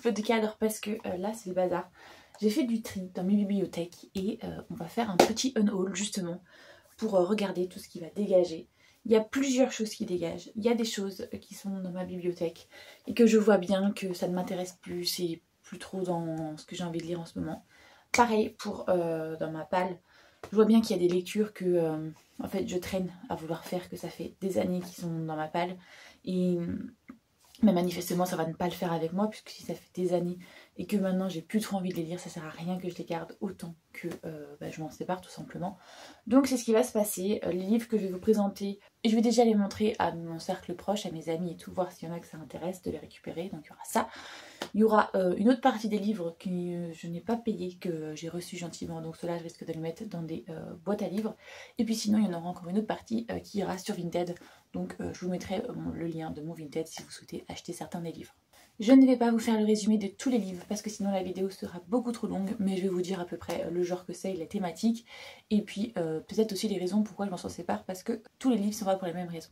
peu de cadre parce que là c'est le bazar. J'ai fait du tri dans mes bibliothèques et on va faire un petit unhaul justement pour regarder tout ce qui va dégager. Il y a plusieurs choses qui dégagent. Il y a des choses qui sont dans ma bibliothèque et que je vois bien que ça ne m'intéresse plus, c'est plus trop dans ce que j'ai envie de lire en ce moment. Pareil pour dans ma palle. Je vois bien qu'il y a des lectures que en fait je traîne à vouloir faire, que ça fait des années qu'ils sont dans ma palle. Et mais manifestement ça va ne pas le faire avec moi, puisque si ça fait des années et que maintenant j'ai plus trop envie de les lire, ça sert à rien que je les garde autant que je m'en sépare tout simplement. Donc c'est ce qui va se passer. Les livres que je vais vous présenter, je vais déjà les montrer à mon cercle proche, à mes amis et tout, voir s'il y en a que ça intéresse de les récupérer. Donc il y aura ça. Il y aura une autre partie des livres que je n'ai pas payé, que j'ai reçu gentiment, donc cela je risque de les mettre dans des boîtes à livres. Et puis sinon il y en aura encore une autre partie qui ira sur Vinted, donc je vous mettrai le lien de mon Vinted si vous souhaitez acheter certains des livres. Je ne vais pas vous faire le résumé de tous les livres parce que sinon la vidéo sera beaucoup trop longue, mais je vais vous dire à peu près le genre que c'est, la thématique, et puis peut-être aussi les raisons pourquoi je m'en sépare, parce que tous les livres sont pas pour les mêmes raisons.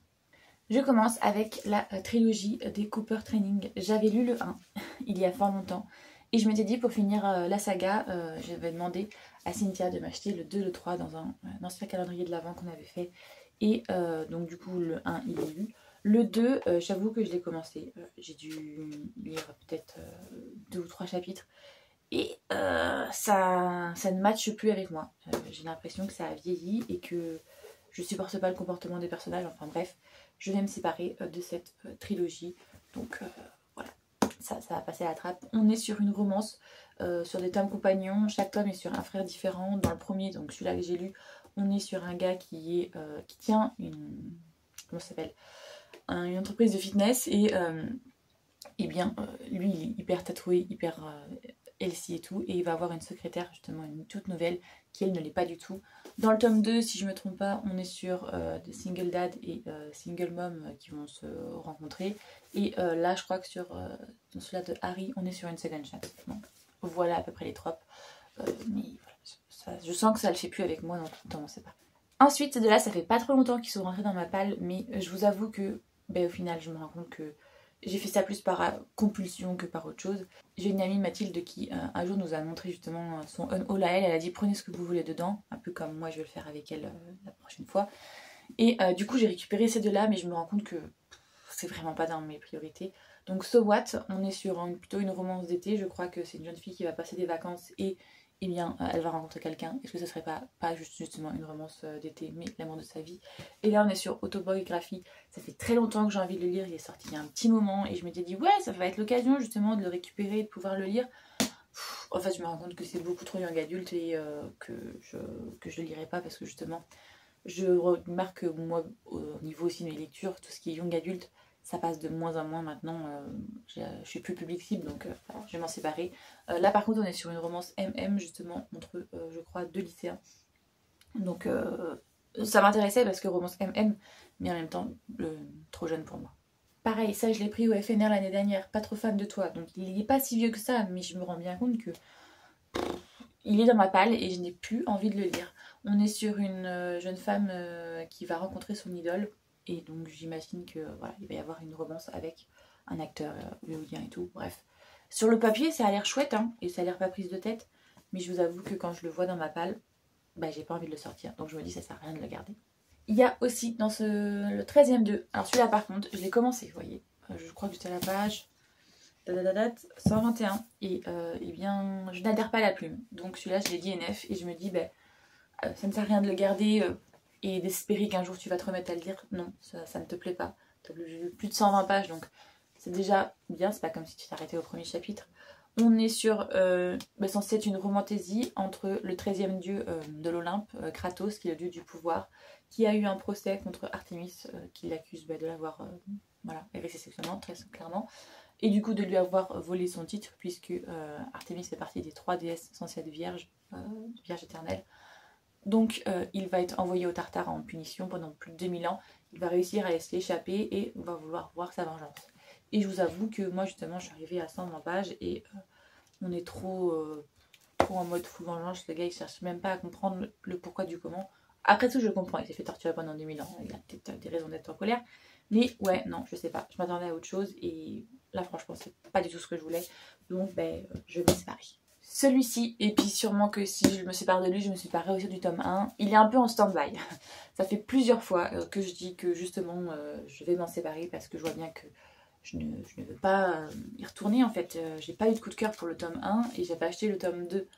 Je commence avec la trilogie des Cooper Training. J'avais lu le 1 il y a fort longtemps et je m'étais dit pour finir la saga, j'avais demandé à Cynthia de m'acheter le 2, le 3 dans un ancien calendrier de l'Avent qu'on avait fait, et donc du coup le 1 il est lu. Le 2, j'avoue que je l'ai commencé, j'ai dû lire peut-être 2 ou 3 chapitres et ça ne matche plus avec moi. J'ai l'impression que ça a vieilli et que je supporte pas le comportement des personnages, enfin bref. Je vais me séparer de cette trilogie. Donc voilà, ça va passer à la trappe. On est sur une romance, sur des tomes compagnons. Chaque tome est sur un frère différent. Dans le premier, donc celui-là que j'ai lu, on est sur un gars qui tient une... Comment ça s'appelle, une entreprise de fitness. Et bien, lui, il est hyper tatoué, hyper healthy et tout. Et il va avoir une secrétaire, justement, une toute nouvelle, qui elle ne l'est pas du tout. Dans le tome 2, si je ne me trompe pas, on est sur des single dad et single mom qui vont se rencontrer. Et là, je crois que sur dans celui-là de Harry, on est sur une second chance. Donc, voilà à peu près les tropes. Mais voilà, je sens que ça ne le fait plus avec moi, donc tout le temps on sait pas. Ensuite, de là, ça fait pas trop longtemps qu'ils sont rentrés dans ma palle, mais je vous avoue que, au final, je me rends compte que j'ai fait ça plus par compulsion que par autre chose. J'ai une amie, Mathilde, qui un jour nous a montré justement son unhaul à elle. Elle a dit prenez ce que vous voulez dedans, un peu comme moi je vais le faire avec elle la prochaine fois. Et du coup j'ai récupéré ces deux-là, mais je me rends compte que c'est vraiment pas dans mes priorités. Donc So What, on est sur plutôt une romance d'été. Je crois que c'est une jeune fille qui va passer des vacances et eh bien, elle va rencontrer quelqu'un. Est-ce que ce serait pas justement une romance d'été, mais l'amour de sa vie? Et là, on est sur autobiographie. Ça fait très longtemps que j'ai envie de le lire. Il est sorti il y a un petit moment et je m'étais dit, ouais, ça va être l'occasion justement de le récupérer et de pouvoir le lire. En fait, je me rends compte que c'est beaucoup trop young adulte et que je le lirai pas parce que justement, je remarque que moi, au niveau aussi de mes lectures, tout ce qui est young adulte, ça passe de moins en moins maintenant, je suis plus public cible, donc voilà, je vais m'en séparer. Là par contre on est sur une romance MM justement entre je crois 2 lycéens. Donc ça m'intéressait parce que romance MM, mais en même temps trop jeune pour moi. Pareil, ça je l'ai pris au FNR l'année dernière, pas trop fan de toi, donc il n'est pas si vieux que ça, mais je me rends bien compte que il est dans ma palle et je n'ai plus envie de le lire. On est sur une jeune femme qui va rencontrer son idole. Et donc j'imagine que voilà, il va y avoir une romance avec un acteur hollywoodien et tout, bref. Sur le papier, ça a l'air chouette, hein, et ça a l'air pas prise de tête. Mais je vous avoue que quand je le vois dans ma palle, j'ai pas envie de le sortir. Donc je me dis, ça sert à rien de le garder. Il y a aussi dans le 13e 2. Alors celui-là par contre, je l'ai commencé, vous voyez. Je crois que j'étais à la page 121. Et eh bien, je n'adhère pas à la plume. Donc celui-là, je l'ai dit NF. Et je me dis, ça ne sert à rien de le garder. Et d'espérer qu'un jour tu vas te remettre à le lire, non, ça ne te plaît pas. Tu as lu plus de 120 pages, donc c'est déjà bien, c'est pas comme si tu t'arrêtais au premier chapitre. On est sur, censé être une romantaisie entre le 13e dieu de l'Olympe, Kratos, qui est le dieu du pouvoir, qui a eu un procès contre Artémis, qui l'accuse de l'avoir agressé sexuellement, très clairement, et du coup de lui avoir volé son titre, puisque Artémis fait partie des 3 déesses censées être vierges éternelles. Donc il va être envoyé au Tartare en punition pendant plus de 2000 ans. Il va réussir à laisser échapper et on va vouloir voir sa vengeance. Et je vous avoue que moi justement je suis arrivée à 120 pages et on est trop en mode full vengeance. Le gars il cherche même pas à comprendre le pourquoi du comment. Après tout je comprends, il s'est fait torturer pendant 2000 ans. Il a peut-être des raisons d'être en colère. Mais ouais, non, je sais pas. Je m'attendais à autre chose et là, franchement, c'est pas du tout ce que je voulais. Donc, je vais me séparer. Celui-ci, et puis sûrement que si je me sépare de lui, je me séparerai aussi du tome 1. Il est un peu en stand-by. Ça fait plusieurs fois que je dis que justement, je vais m'en séparer parce que je vois bien que je ne veux pas y retourner en fait. J'ai pas eu de coup de cœur pour le tome 1 et j'avais acheté le tome 2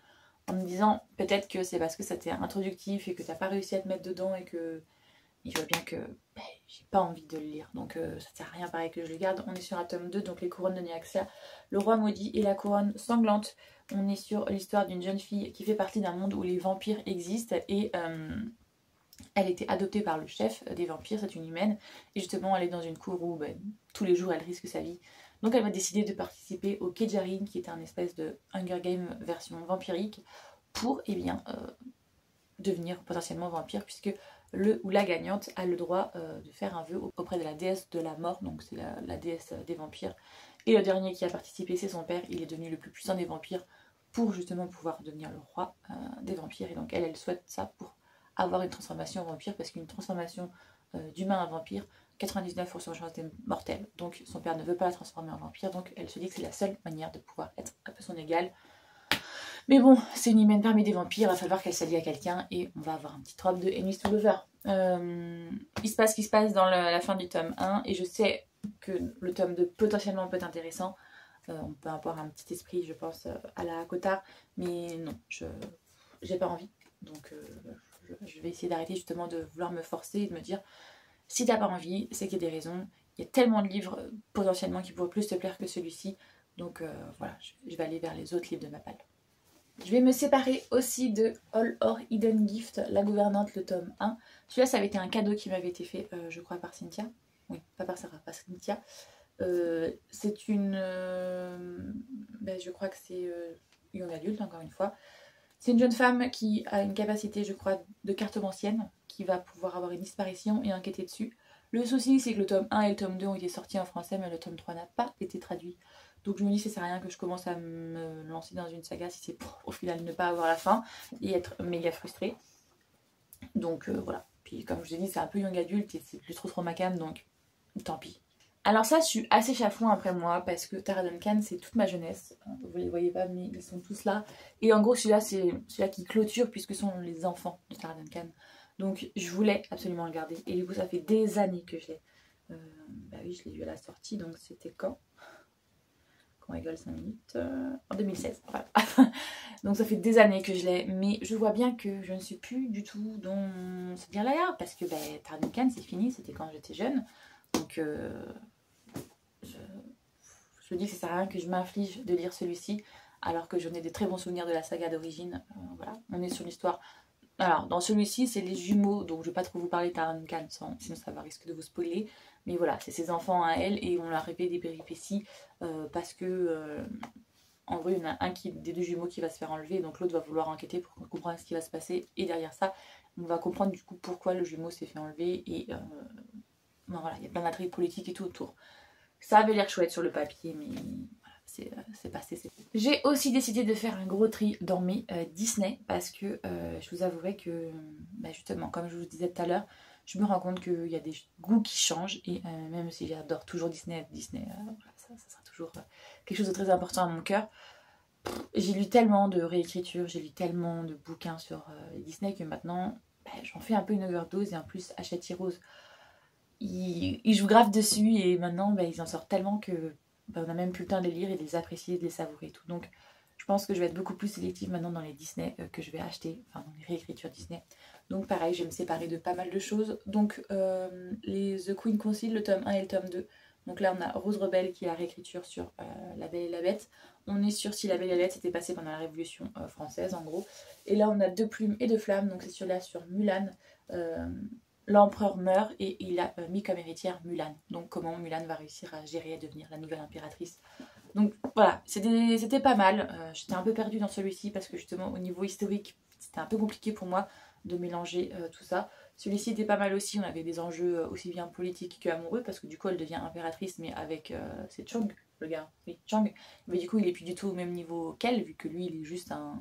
en me disant peut-être que c'est parce que c'était introductif et que t'as pas réussi à te mettre dedans et que je vois bien que j'ai pas envie de le lire. Donc ça sert à rien pareil que je le garde. On est sur un tome 2, donc les couronnes de Nyaxia, le roi maudit et la couronne sanglante. On est sur l'histoire d'une jeune fille qui fait partie d'un monde où les vampires existent et elle était adoptée par le chef des vampires, c'est une humaine, et justement elle est dans une cour où tous les jours elle risque sa vie. Donc elle va décider de participer au Kejarin, qui est un espèce de Hunger Game version vampirique, pour devenir potentiellement vampire, puisque le ou la gagnante a le droit de faire un vœu auprès de la déesse de la mort, donc c'est la déesse des vampires. Et le dernier qui a participé, c'est son père, il est devenu le plus puissant des vampires pour justement pouvoir devenir le roi des vampires. Et donc elle souhaite ça pour avoir une transformation en vampire, parce qu'une transformation d'humain en vampire, 99% de chance d'être mortelle. Donc son père ne veut pas la transformer en vampire, donc elle se dit que c'est la seule manière de pouvoir être un peu son égale. Mais bon, c'est une humaine parmi des vampires, il va falloir qu'elle s'allie à quelqu'un et on va avoir un petit trope de Enemies to Lover. Il se passe ce qui se passe dans la fin du tome 1 et je sais que le tome 2 potentiellement peut être intéressant. On peut avoir un petit esprit, je pense, à la Cotard, mais non, j'ai pas envie. Donc je vais essayer d'arrêter justement de vouloir me forcer et de me dire si t'as pas envie, c'est qu'il y a des raisons. Il y a tellement de livres potentiellement qui pourraient plus te plaire que celui-ci. Donc voilà, je vais aller vers les autres livres de ma palle. Je vais me séparer aussi de All or Hidden Gift, La Gouvernante, le tome 1. Celui-là, ça avait été un cadeau qui m'avait été fait, je crois, par Cynthia. Oui, pas par Sarah, par Cynthia. C'est une... je crois que c'est young adulte, encore une fois. C'est une jeune femme qui a une capacité, je crois, de cartomancienne, qui va pouvoir avoir une disparition et enquêter dessus. Le souci, c'est que le tome 1 et le tome 2 ont été sortis en français, mais le tome 3 n'a pas été traduit. Donc je me dis, ça sert à rien que je commence à me lancer dans une saga si c'est pour au final ne pas avoir la fin et être méga frustrée. Donc voilà. Puis comme je l'ai dit, c'est un peu young adulte et c'est plus trop ma cam, donc tant pis. Alors ça, je suis assez chafouin après moi parce que Tara Duncan, c'est toute ma jeunesse. Vous les voyez pas, mais ils sont tous là. Et en gros, celui-là, c'est celui-là qui clôture puisque ce sont les enfants de Tara Duncan. Donc je voulais absolument le garder. Et du coup, ça fait des années que je l'ai. Oui, je l'ai lu à la sortie, donc c'était quand on rigole 5 minutes, en 2016, voilà. Donc ça fait des années que je l'ai, mais je vois bien que je ne suis plus du tout dans cette bien-là, parce que Tara Duncan, c'est fini, c'était quand j'étais jeune. Donc je me dis que ça sert à rien que je m'inflige de lire celui-ci, alors que j'en ai des très bons souvenirs de la saga d'origine. Voilà, on est sur l'histoire. Alors, dans celui-ci, c'est les jumeaux, donc je ne vais pas trop vous parler de Tara Duncan, sinon ça va risquer de vous spoiler. Mais voilà, c'est ses enfants à elle, et on leur répète des péripéties, parce que, en vrai, il y en a un des deux jumeaux qui va se faire enlever, donc l'autre va vouloir enquêter pour comprendre ce qui va se passer, et derrière ça, on va comprendre du coup pourquoi le jumeau s'est fait enlever, et voilà, il y a plein d'intrigues politiques et tout autour. Ça avait l'air chouette sur le papier, mais voilà, c'est passé. J'ai aussi décidé de faire un gros tri dans mes Disney parce que je vous avouerai que, justement, comme je vous disais tout à l'heure, je me rends compte qu'il y a des goûts qui changent et même si j'adore toujours Disney, ça sera toujours quelque chose de très important à mon cœur. J'ai lu tellement de réécritures, j'ai lu tellement de bouquins sur Disney que maintenant, j'en fais un peu une overdose et en plus, Hachette Rose. Ils jouent grave dessus et maintenant ils en sortent tellement que on n'a même plus le temps de les lire et de les apprécier, de les savourer et tout. Donc je pense que je vais être beaucoup plus sélective maintenant dans les Disney que je vais acheter, enfin dans les réécritures Disney. Donc pareil, je vais me séparer de pas mal de choses. Donc les The Queen Concile, le tome 1 et le tome 2. Donc là on a Rose Rebelle qui est la réécriture sur La Belle et la Bête. On est sur Si la Belle et la Bête s'était passé pendant la Révolution française en gros. Et là on a Deux Plumes et Deux Flammes, donc c'est celui-là sur Mulan. L'empereur meurt et il a mis comme héritière Mulan. Donc comment Mulan va réussir à gérer, à devenir la nouvelle impératrice. Donc voilà, c'était pas mal. J'étais un peu perdue dans celui-ci parce que justement au niveau historique, c'était un peu compliqué pour moi de mélanger tout ça. Celui-ci était pas mal aussi, on avait des enjeux aussi bien politiques qu'amoureux parce que du coup elle devient impératrice mais avec... c'est Chang, le gars, oui, Chang. Mais du coup il est plus du tout au même niveau qu'elle vu que lui il est juste un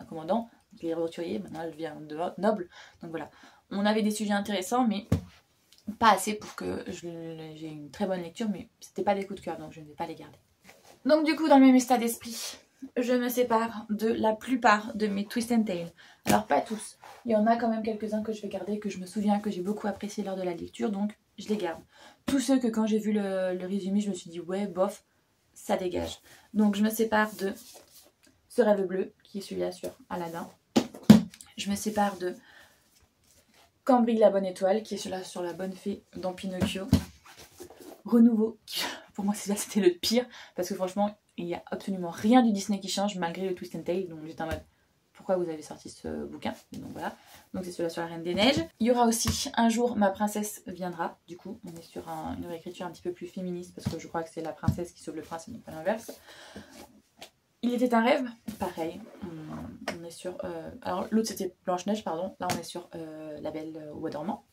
commandant. Il est roturier, maintenant elle devient noble. Donc voilà. On avait des sujets intéressants, mais pas assez pour que j'ai une très bonne lecture, mais c'était pas des coups de cœur, donc je ne vais pas les garder. Donc du coup, dans le même état d'esprit, je me sépare de la plupart de mes Twist and Tale. Alors pas tous, il y en a quand même quelques-uns que je vais garder, que je me souviens que j'ai beaucoup apprécié lors de la lecture, donc je les garde. Tous ceux que quand j'ai vu le résumé, je me suis dit ouais, bof, ça dégage. Donc je me sépare de Ce rêve bleu, qui est celui-là sur Aladdin. Je me sépare de Quand brille la bonne étoile, qui est celui-là sur la bonne fée dans Pinocchio. Renouveau, qui, pour moi celui-là c'était le pire, parce que franchement il n'y a absolument rien du Disney qui change malgré le Twist and Tale, donc j'étais en mode pourquoi vous avez sorti ce bouquin, et donc voilà. Donc c'est celui-là sur la Reine des Neiges. Il y aura aussi Un jour ma princesse viendra, du coup on est sur une réécriture un petit peu plus féministe, parce que je crois que c'est la princesse qui sauve le prince et non pas l'inverse. Il était un rêve, pareil, on est sur... alors l'autre c'était Blanche-Neige, pardon, là on est sur La Belle au bois dormant.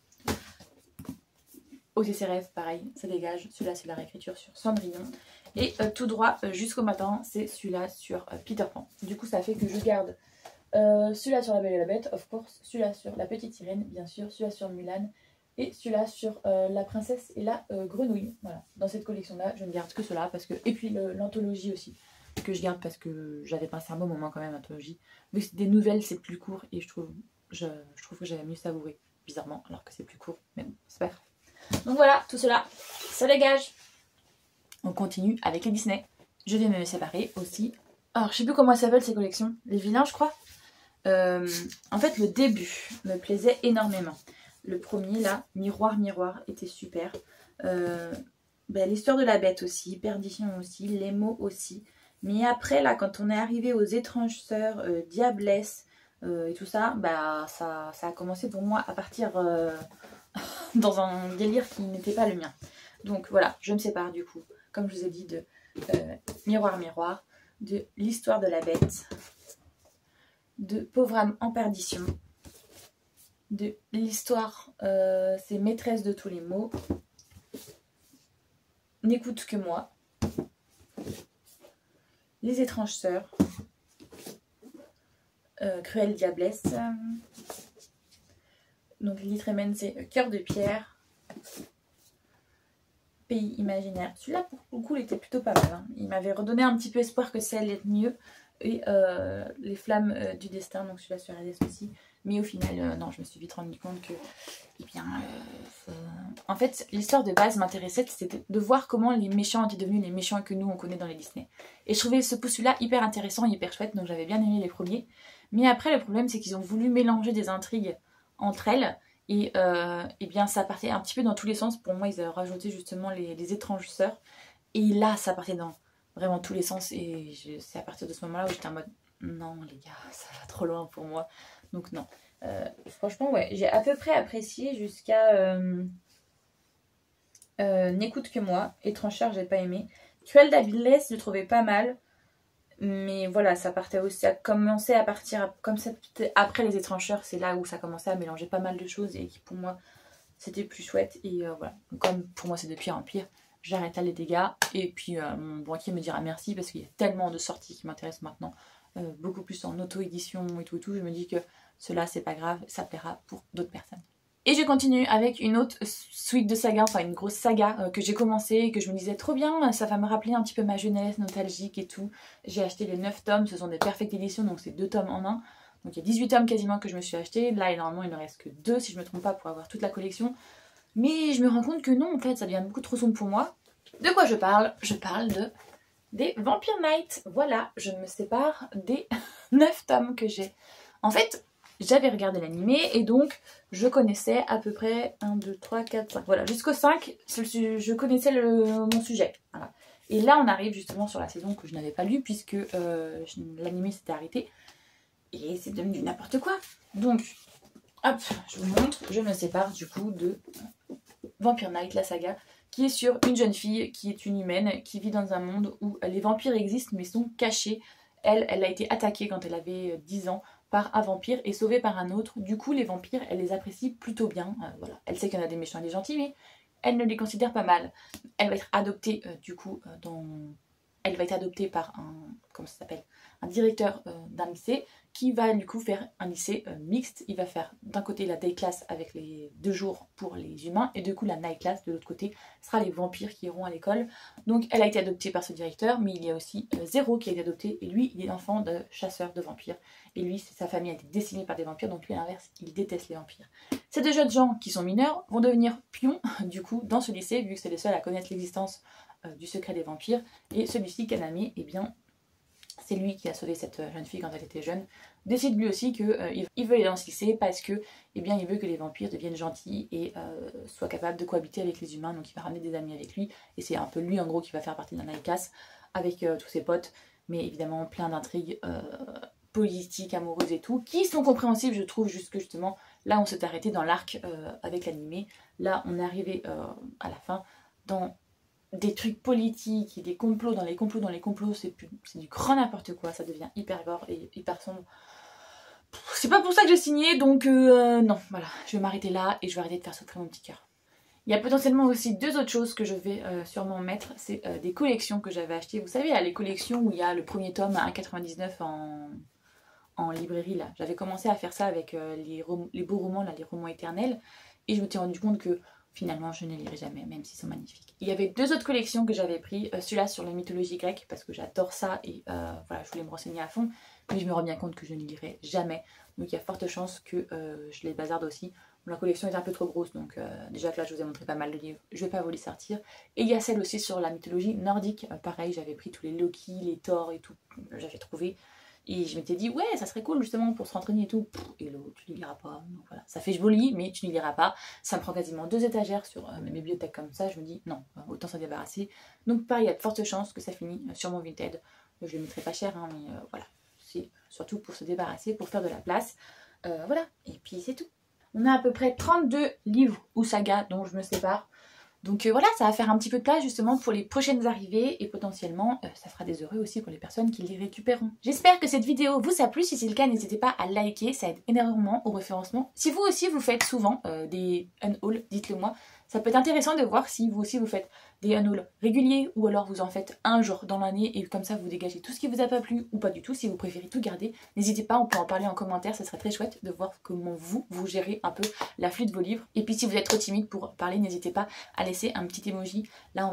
Aussi ses rêves, pareil, ça dégage, celui-là c'est la réécriture sur Cendrillon. Et tout droit jusqu'au matin, c'est celui-là sur Peter Pan. Du coup ça fait que je garde celui-là sur La Belle et la Bête, of course, celui-là sur La Petite Sirène, bien sûr, celui-là sur Mulan, et celui-là sur La Princesse et la Grenouille. Voilà, dans cette collection-là, je ne garde que cela, parce que... Et puis l'anthologie aussi, que je garde parce que j'avais passé un bon moment quand même, l'anthologie. Vu que c'est des nouvelles, c'est plus court, et je trouve que j'avais mieux savouré, bizarrement, alors que c'est plus court, mais bon, c'est pas grave. Donc voilà, tout cela, ça dégage. On continue avec les Disney. Je vais me séparer aussi. Alors, je sais plus comment elles s'appellent ces collections. Les vilains, je crois. En fait, le début me plaisait énormément. Le premier, là, Miroir, Miroir, était super. L'histoire de la bête aussi, Perdition aussi, les mots aussi. Mais après, là, quand on est arrivé aux étranges sœurs, Diablesse et tout ça, ça a commencé pour moi à partir dans un délire qui n'était pas le mien. Donc voilà, je me sépare du coup, comme je vous ai dit, de Miroir, Miroir, de l'histoire de la bête, de Pauvre âme en perdition, de l'histoire, c'est Maîtresse de tous les maux, N'écoute que moi, Les étranges sœurs, Cruelle diablesse, donc Lily Tremaine c'est Cœur de pierre, Pays imaginaire. Celui-là pour le coup il était plutôt pas mal, hein. Il m'avait redonné un petit peu espoir que ça allait être mieux. Et Les flammes du destin, donc celui-là sur Hades aussi. Mais au final, non, je me suis vite rendu compte que, en fait, l'histoire de base m'intéressait, c'était de voir comment les méchants étaient devenus les méchants que nous on connaît dans les Disney. Et je trouvais ce postulat hyper intéressant, hyper chouette, donc j'avais bien aimé les premiers. Mais après, le problème, c'est qu'ils ont voulu mélanger des intrigues entre elles. Et bien, ça partait un petit peu dans tous les sens. Pour moi, ils avaient rajouté justement les étranges sœurs. Et là, ça partait dans vraiment tous les sens. Et c'est à partir de ce moment-là où j'étais en mode non, les gars, ça va trop loin pour moi. Donc, non. Franchement, ouais, j'ai à peu près apprécié jusqu'à N'écoute que moi. Étrange sœur, j'ai pas aimé. Cruelle diablesse, je le trouvais pas mal. Mais voilà, ça partait aussi, ça commençait à partir, comme c'était après les étrangeurs, c'est là où ça commençait à mélanger pas mal de choses et qui pour moi c'était plus chouette. Et voilà, donc, comme pour moi c'est de pire en pire, j'arrête là les dégâts. Et puis mon banquier me dira merci parce qu'il y a tellement de sorties qui m'intéressent maintenant, beaucoup plus en auto-édition et tout. Je me dis que cela c'est pas grave, ça plaira pour d'autres personnes. Et je continue avec une autre suite de saga, enfin une grosse saga que j'ai commencé et que je me disais trop bien, ça va me rappeler un petit peu ma jeunesse nostalgique et tout. J'ai acheté les 9 tomes, ce sont des perfect éditions, donc c'est 2 tomes en un. Donc il y a 18 tomes quasiment que je me suis acheté. Là, normalement, il ne reste que 2 si je ne me trompe pas pour avoir toute la collection. Mais je me rends compte que non, en fait, ça devient beaucoup trop sombre pour moi. De quoi je parle? Je parle des Vampire Knight. Voilà, je me sépare des 9 tomes que j'ai. En fait, j'avais regardé l'animé et donc je connaissais à peu près 1, 2, 3, 4, 5. Voilà, jusqu'au 5, je connaissais mon sujet. Voilà. Et là, on arrive justement sur la saison que je n'avais pas lue puisque l'animé s'était arrêté. Et c'est devenu n'importe quoi. Donc, hop, je vous montre. Je me sépare du coup de Vampire Knight, la saga, qui est sur une jeune fille qui est une humaine, qui vit dans un monde où les vampires existent mais sont cachés. Elle a été attaquée quand elle avait 10 ans par un vampire et sauvée par un autre. Du coup, les vampires, elle les apprécie plutôt bien. Voilà. Elle sait qu'il y en a des méchants et des gentils, mais elle ne les considère pas mal. Elle va être adoptée, elle va être adoptée par un... Comment ça s'appelle? un directeur d'un lycée qui va du coup faire un lycée mixte. Il va faire d'un côté la day class avec les 2 jours pour les humains et du coup la night class de l'autre côté sera les vampires qui iront à l'école. Donc elle a été adoptée par ce directeur, mais il y a aussi Zéro qui a été adopté et lui il est l'enfant de chasseur de vampires. Et lui, sa famille a été décimée par des vampires, donc lui à l'inverse, il déteste les vampires. Ces 2 jeunes gens qui sont mineurs vont devenir pions du coup dans ce lycée, vu que c'est les seuls à connaître l'existence du secret des vampires. Et celui-ci, Kaname, eh bien c'est lui qui a sauvé cette jeune fille quand elle était jeune, décide lui aussi qu'il veut aller dans ce lycée parce que, eh bien, il veut que les vampires deviennent gentils et soient capables de cohabiter avec les humains, donc il va ramener des amis avec lui, et c'est un peu lui en gros qui va faire partie d'un ICAS avec tous ses potes, mais évidemment plein d'intrigues politiques, amoureuses et tout, qui sont compréhensibles je trouve, justement, là on s'est arrêté dans l'arc avec l'animé, là on est arrivé à la fin dans des trucs politiques et des complots dans les complots, c'est du grand n'importe quoi, ça devient hyper gore et hyper sombre. C'est pas pour ça que j'ai signé, donc non, voilà, je vais m'arrêter là et je vais arrêter de faire souffrir mon petit cœur. Il y a potentiellement aussi 2 autres choses que je vais sûrement mettre, c'est des collections que j'avais achetées. Vous savez, il y a les collections où il y a le premier tome à 1,99 en librairie là. J'avais commencé à faire ça avec les beaux romans, là, les romans éternels, et je me suis rendu compte que finalement je ne les lirai jamais, même s'ils sont magnifiques. Il y avait 2 autres collections que j'avais pris, celui-là sur la mythologie grecque parce que j'adore ça et voilà, je voulais me renseigner à fond, mais je me rends bien compte que je ne les lirai jamais, donc il y a forte chance que je les bazarde aussi. La collection est un peu trop grosse, donc déjà que là je vous ai montré pas mal de livres, je vais pas vous les sortir. Et il y a celle aussi sur la mythologie nordique, pareil, j'avais pris tous les Loki, les Thor et tout, j'avais trouvé. Et je m'étais dit, ouais, ça serait cool justement pour se rentraîner et tout. Et l'autre, tu ne liras pas. Donc voilà, ça fait joli, mais tu ne liras pas. Ça me prend quasiment 2 étagères sur mes bibliothèques comme ça. Je me dis, non, autant s'en débarrasser. Donc pareil, il y a de fortes chances que ça finisse sur mon Vinted. Je le mettrai pas cher, hein, mais voilà. C'est surtout pour se débarrasser, pour faire de la place. Voilà, et puis c'est tout. On a à peu près 32 livres ou sagas dont je me sépare. Donc voilà, ça va faire un petit peu de place justement pour les prochaines arrivées et potentiellement ça fera des heureux aussi pour les personnes qui les récupéreront. J'espère que cette vidéo vous a plu, si c'est le cas n'hésitez pas à liker, ça aide énormément au référencement. Si vous aussi vous faites souvent des unhauls, dites-le moi. Ça peut être intéressant de voir si vous aussi vous faites des unhauls réguliers ou alors vous en faites un jour dans l'année et comme ça vous dégagez tout ce qui vous a pas plu ou pas du tout. Si vous préférez tout garder, n'hésitez pas, on peut en parler en commentaire, ça serait très chouette de voir comment vous gérez un peu l'afflux de vos livres. Et puis si vous êtes trop timide pour parler, n'hésitez pas à laisser un petit emoji. Là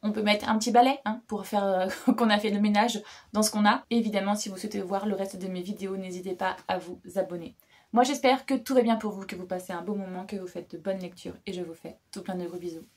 on peut mettre un petit balai hein, pour faire qu'on a fait le ménage dans ce qu'on a. Et évidemment si vous souhaitez voir le reste de mes vidéos, n'hésitez pas à vous abonner. Moi j'espère que tout va bien pour vous, que vous passez un beau moment, que vous faites de bonnes lectures et je vous fais tout plein de gros bisous.